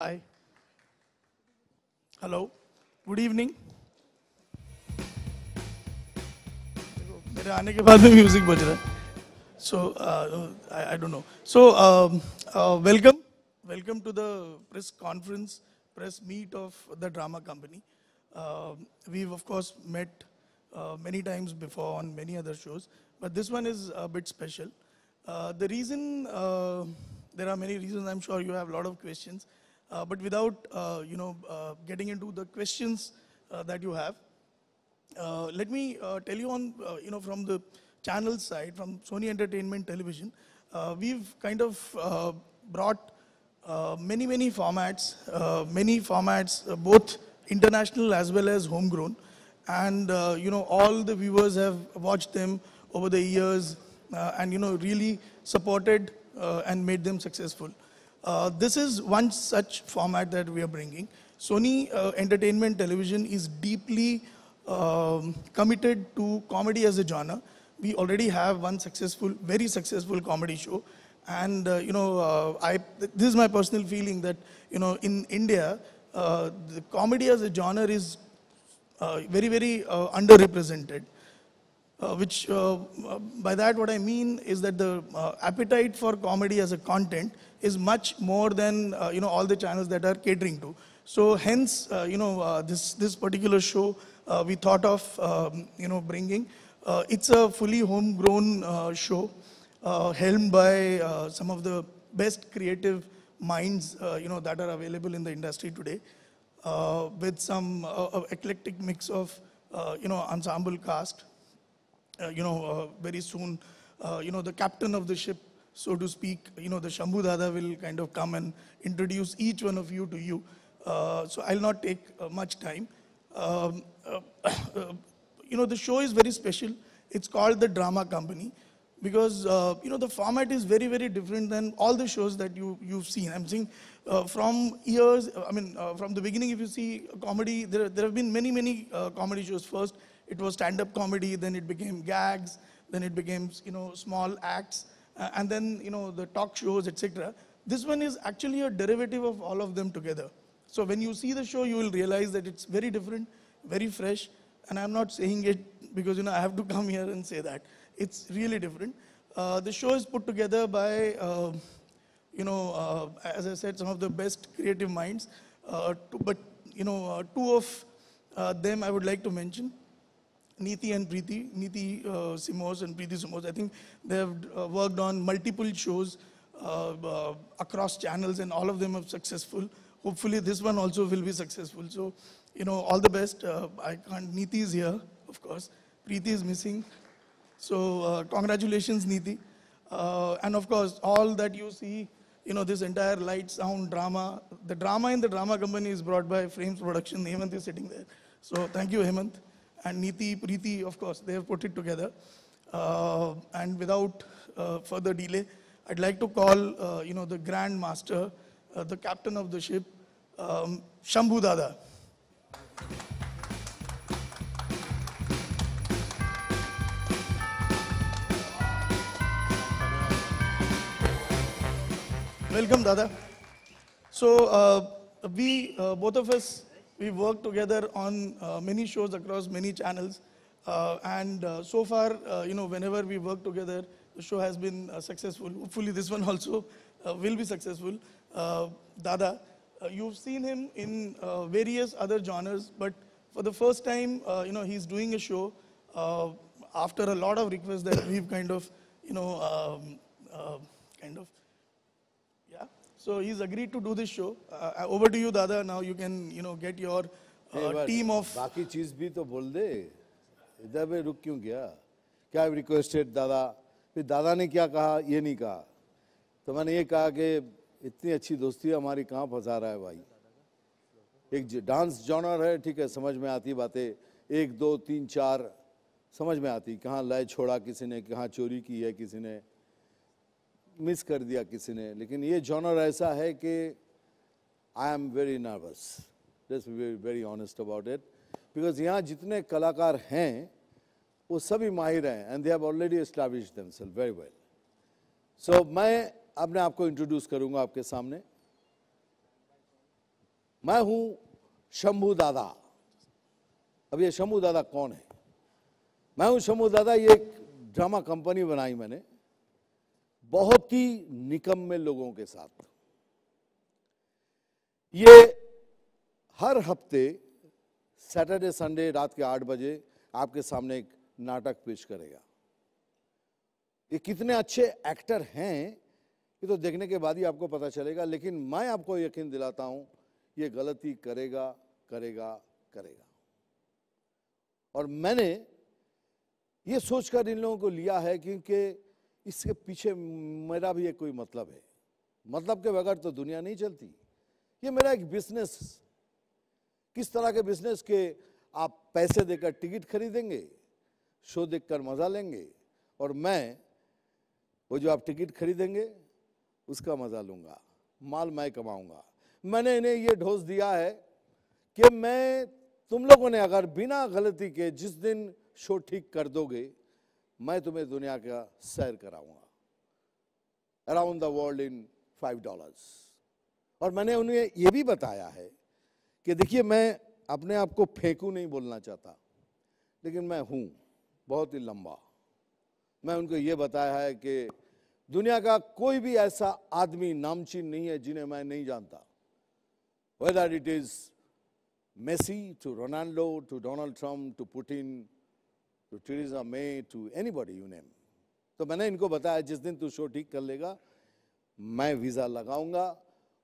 Hi. Hello. Good evening. मेरे आने के बाद में म्यूजिक बज रहा है. So I don't know. So welcome to the press conference, press meet of the drama company. We've of course met many times before on many other shows, but this one is a bit special. The reason, there are many reasons. I'm sure you have a lot of questions, but without getting into the questions that you have, let me tell you on, from the channel side, from Sony Entertainment Television, we've kind of brought many formats, both international as well as homegrown. And, all the viewers have watched them over the years and, really supported and made them successful. This is one such format that we are bringing. Sony Entertainment Television is deeply committed to comedy as a genre. We already have one very successful comedy show. And, this is my personal feeling that, in India, the comedy as a genre is very underrepresented. By that what I mean is that the appetite for comedy as a content is much more than all the channels that are catering to. So hence this particular show we thought of bringing. It's a fully homegrown show helmed by some of the best creative minds that are available in the industry today, with some eclectic mix of ensemble cast. Very soon, the captain of the ship, so to speak, the Shambhu Dada will kind of come and introduce each one of you to you. So I'll not take much time. The show is very special. It's called The Drama Company because, the format is very different than all the shows that you've seen. I'm saying from years, from the beginning, if you see comedy, there have been many comedy shows. First, it was stand-up comedy, then it became gags, then it became, small acts, and then, the talk shows, etc. This one is actually a derivative of all of them together. So when you see the show, you will realize that it's very different, very fresh, and I'm not saying it because, I have to come here and say that. It's really different. The show is put together by, as I said, some of the best creative minds, but, two of them I would like to mention. Neeti and Preeti, Simos and Preeti Simos. I think they have worked on multiple shows across channels and all of them are successful. Hopefully this one also will be successful. So, all the best. Neeti is here, of course. Preeti is missing. So, congratulations, Neeti. And of course, all that you see, this entire light, sound, drama. The drama in the drama company is brought by Frames Production. Hemant is sitting there. So, thank you, Hemant. And Neeti, Preeti, of course, they have put it together. And without further delay, I'd like to call, the Grand Master, the captain of the ship, Shambhu Dada. Welcome, Dada. So, both of us, we worked together on many shows across many channels. And so far, whenever we work together, the show has been successful. Hopefully this one also will be successful. Dada, you've seen him in various other genres, but for the first time, he's doing a show after a lot of requests that we've kind of, So he's agreed to do this show. Over to you, Dada. Now you can, get your team of. बाकी चीज भी तो बोल दे. इधर पे रुक क्यों गया? क्या रिक्वेस्टेड दादा? फिर दादा ने क्या कहा? ये नहीं कहा. तो मैंने ये कहा कि इतनी अच्छी दोस्ती हमारी कहाँ फंसा रहा है भाई? एक डांस जॉनर है, ठीक है, समझ में आती बातें. 1, 2, 3, 4 समझ में आती. कहाँ लय छोड़ा किसी ने, कहाँ चोरी की है किसी ने, मिस कर दिया किसी ने. लेकिन ये जॉनर ऐसा है कि I am very nervous. Let's be very honest about it, because यहाँ जितने कलाकार हैं वो सभी माहिर हैं and they have already established themselves very well. So मैं अपने आप को इंट्रोड्यूस करूंगा आपके सामने. मैं हूं शंभू दादा। अब ये शंभू दादा कौन है? मैं हूं शंभू दादा। ये एक ड्रामा कंपनी बनाई मैंने बहुत ही निकम्मे लोगों के साथ। ये हर हफ्ते सैटरडे संडे रात के 8 बजे आपके सामने एक नाटक पेश करेगा। ये कितने अच्छे एक्टर हैं ये तो देखने के बाद ही आपको पता चलेगा, लेकिन मैं आपको यकीन दिलाता हूं ये गलती करेगा करेगा करेगा। और मैंने ये सोचकर इन लोगों को लिया है क्योंकि इसके पीछे मेरा भी एक कोई मतलब है। मतलब के बगैर तो दुनिया नहीं चलती। ये मेरा एक बिजनेस। किस तरह के बिजनेस के आप पैसे देकर टिकट खरीदेंगे, शो देखकर मजा लेंगे, और मैं वो जो आप टिकट खरीदेंगे उसका मजा लूंगा, माल मैं कमाऊंगा। मैंने इन्हें ये ढोस दिया है कि मैं तुम लोगों ने अगर बिना गलती के जिस दिन शो ठीक कर दोगे मैं तुम्हें दुनिया का सैर कराऊंगा अराउंड द वर्ल्ड इन $5। और मैंने उन्हें यह भी बताया है कि देखिए मैं अपने आप को फेंकू नहीं बोलना चाहता, लेकिन मैं हूं बहुत ही लंबा। मैं उनको ये बताया है कि दुनिया का कोई भी ऐसा आदमी नामचीन नहीं है जिन्हें मैं नहीं जानता। Whether it is Messi to Ronaldo to Donald Trump to Putin to Theresa May to anybody you name. तो मैंने इनको बताया जिस दिन तू शो ठीक कर लेगा मैं वीजा लगाऊंगा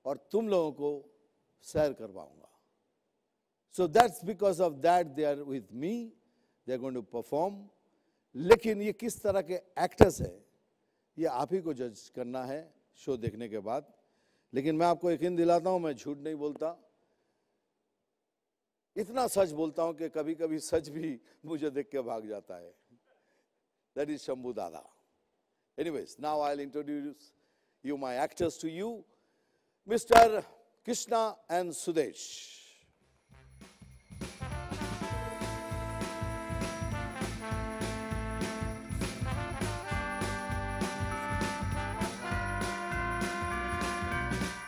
और तुम लोगों को सैर करवाऊंगा। So that's because of that they are with me. They are going to perform. लेकिन ये किस तरह के एक्टर्स है ये आप ही को जज करना है शो देखने के बाद। लेकिन मैं आपको यकीन दिलाता हूं मैं झूठ नहीं बोलता। इतना सच बोलता हूं कि कभी कभी सच भी मुझे देख के भाग जाता है। That is Shambhu Dada. Anyways, now I'll introduce you my actors to you, Mr. Krishna and Sudesh.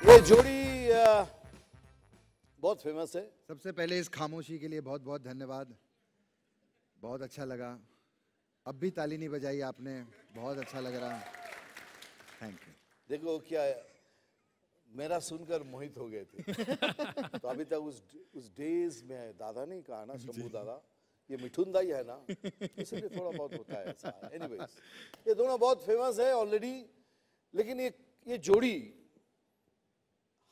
ये जोड़ी बहुत फेमस है। सबसे पहले इस खामोशी के लिए बहुत बहुत धन्यवाद। बहुत अच्छा लगा। अब भी ताली नहीं बजाई आपने, बहुत अच्छा लग रहा। Thank you. देखो क्या है, मेरा सुनकर मोहित हो गए थे। तो अभी तक उस डेज में दादा नहीं कहा ना, शंभू दादा, ये मिठुन दाई है ना, इसलिए थोड़ा बहुत होता है ऐसा। एनीवेज, ये दोनों बहुत फेमस है ऑलरेडी। लेकिन ये जोड़ी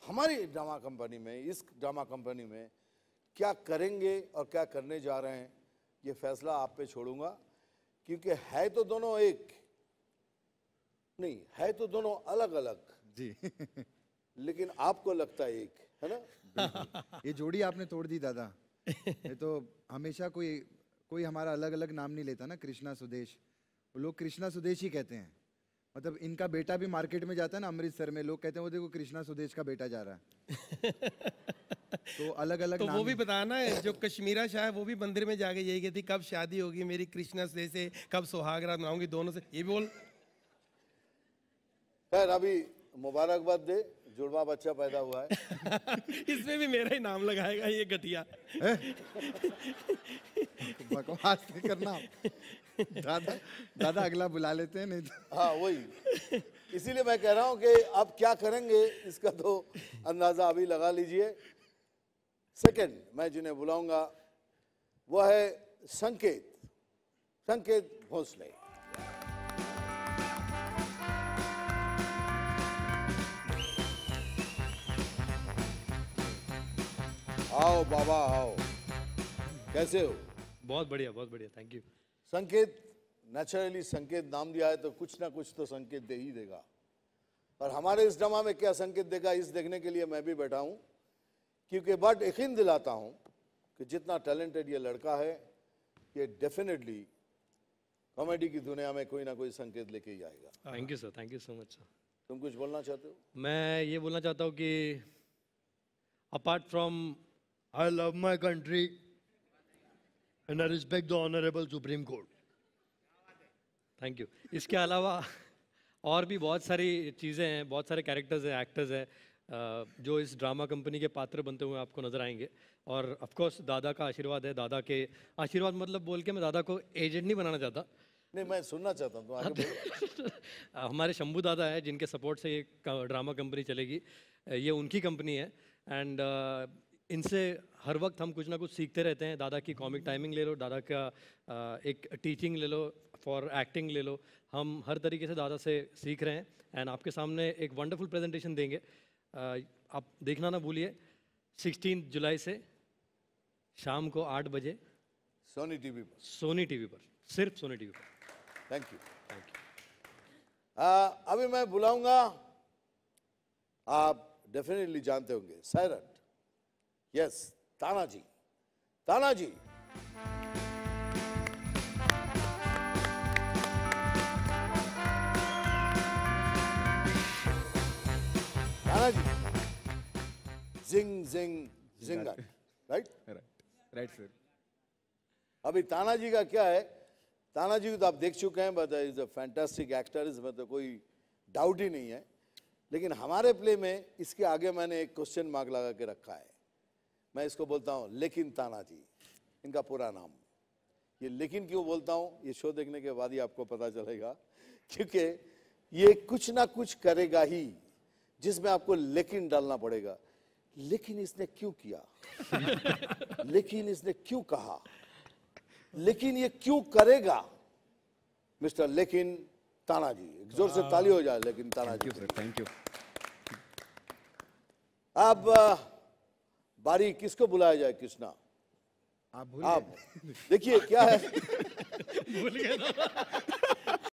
हमारी ड्रामा कंपनी में, इस ड्रामा कंपनी में क्या करेंगे और क्या करने जा रहे हैं ये फैसला आप पे छोड़ूंगा, क्योंकि है तो दोनों एक नहीं, है तो दोनों अलग अलग जी। लेकिन आपको लगता है एक, है ना? ये जोड़ी आपने तोड़ दी दादा। ये तो हमेशा कोई हमारा अलग अलग नाम नहीं लेता ना, कृष्णा सुदेश। वो लोग कृष्णा सुदेश ही कहते हैं। मतलब इनका बेटा भी मार्केट में जाता है ना अमृतसर में, लोग कहते हैं वो देखो कृष्णा सुदेश का बेटा जा रहा है। तो अलग अलग तो नाम वो भी बताना है, जो कश्मीरा शाह है वो भी मंदिर में जाके यही कहती कब शादी होगी मेरी कृष्णा से, कब सुहागरात मनाऊंगी दोनों से, ये भी बोल। खैर अभी मुबारकबाद दे, जुड़वा बच्चा पैदा हुआ है। इसमें भी मेरा ही नाम लगाएगा ये घटिया। बकवास नहीं करना दादा अगला बुला लेते हैं नहीं तो। हाँ वही, इसीलिए मैं कह रहा हूँ कि अब क्या करेंगे इसका तो अंदाजा अभी लगा लीजिए। सेकंड मैं जिन्हें बुलाऊंगा वो है संकेत भोसले। आओ बाबा आओ, कैसे हो? बहुत बढ़िया, थैंक यू। संकेत, नेचुरली संकेत नाम दिया है तो कुछ ना कुछ तो संकेत दे ही देगा। और हमारे इस ड्रामा में क्या संकेत देगा इस देखने के लिए मैं भी बैठा हूं, क्योंकि बट यकीन दिलाता हूं कि जितना टैलेंटेड ये लड़का है ये डेफिनेटली कॉमेडी की दुनिया में कोई ना कोई संकेत लेके ही आएगा। Thank you sir, thank you so much sir. तुम कुछ बोलना चाहते हो? मैं ये बोलना चाहता हूँ कि apart from I love my country and I respect the honourable supreme court, thank you. इसके अलावा और भी बहुत सारी चीज़ें हैं, बहुत सारे कैरेक्टर्स हैं, एक्टर्स हैं जो इस ड्रामा कंपनी के पात्र बनते हुए आपको नजर आएंगे। और ऑफ कोर्स दादा का आशीर्वाद है, दादा के आशीर्वाद मतलब बोल के मैं दादा को एजेंट नहीं बनाना चाहता। नहीं, मैं सुनना चाहता हूँ, तो आगे बोलो। हमारे शंभू दादा है जिनके सपोर्ट से ये ड्रामा कंपनी चलेगी, ये उनकी कंपनी है। एंड इनसे हर वक्त हम कुछ ना कुछ सीखते रहते हैं। दादा की कॉमिक टाइमिंग ले लो, दादा का एक टीचिंग ले लो, फॉर एक्टिंग ले लो, हम हर तरीके से दादा से सीख रहे हैं। एंड आपके सामने एक वंडरफुल प्रेजेंटेशन देंगे, आप देखना ना भूलिए। 16 जुलाई से शाम को 8 बजे सोनी टीवी पर, सोनी टीवी पर, सिर्फ सोनी टीवी पर। Thank you. Thank you. अभी मैं बुलाऊंगा, आप डेफिनेटली जानते होंगे, सैरट, यस, तानाजी। तानाजी, तानाजी, जिंग जिंग जिंगन, राइट? Right sir. अभी तानाजी का क्या है, तानाजी को तो आप देख चुके हैं, but is a fantastic actor, इसमें तो कोई डाउट ही नहीं है। लेकिन हमारे प्ले में इसके आगे मैंने एक क्वेश्चन मार्क लगा के रखा है। मैं इसको बोलता हूँ लेकिन तानाजी, इनका पूरा नाम। ये लेकिन क्यों बोलता हूँ, ये शो देखने के बाद ही आपको पता चलेगा, क्योंकि ये कुछ ना कुछ करेगा ही जिसमें आपको लेकिन डालना पड़ेगा। लेकिन इसने क्यों किया, लेकिन इसने क्यों कहा, लेकिन ये क्यों करेगा, मिस्टर लेकिन तानाजी। एक जोर से ताली हो जाए लेकिन तानाजी। Thank you. अब बारी किसको बुलाया जाए? कृष्णा, आप आप देखिए क्या है। भूल गया था।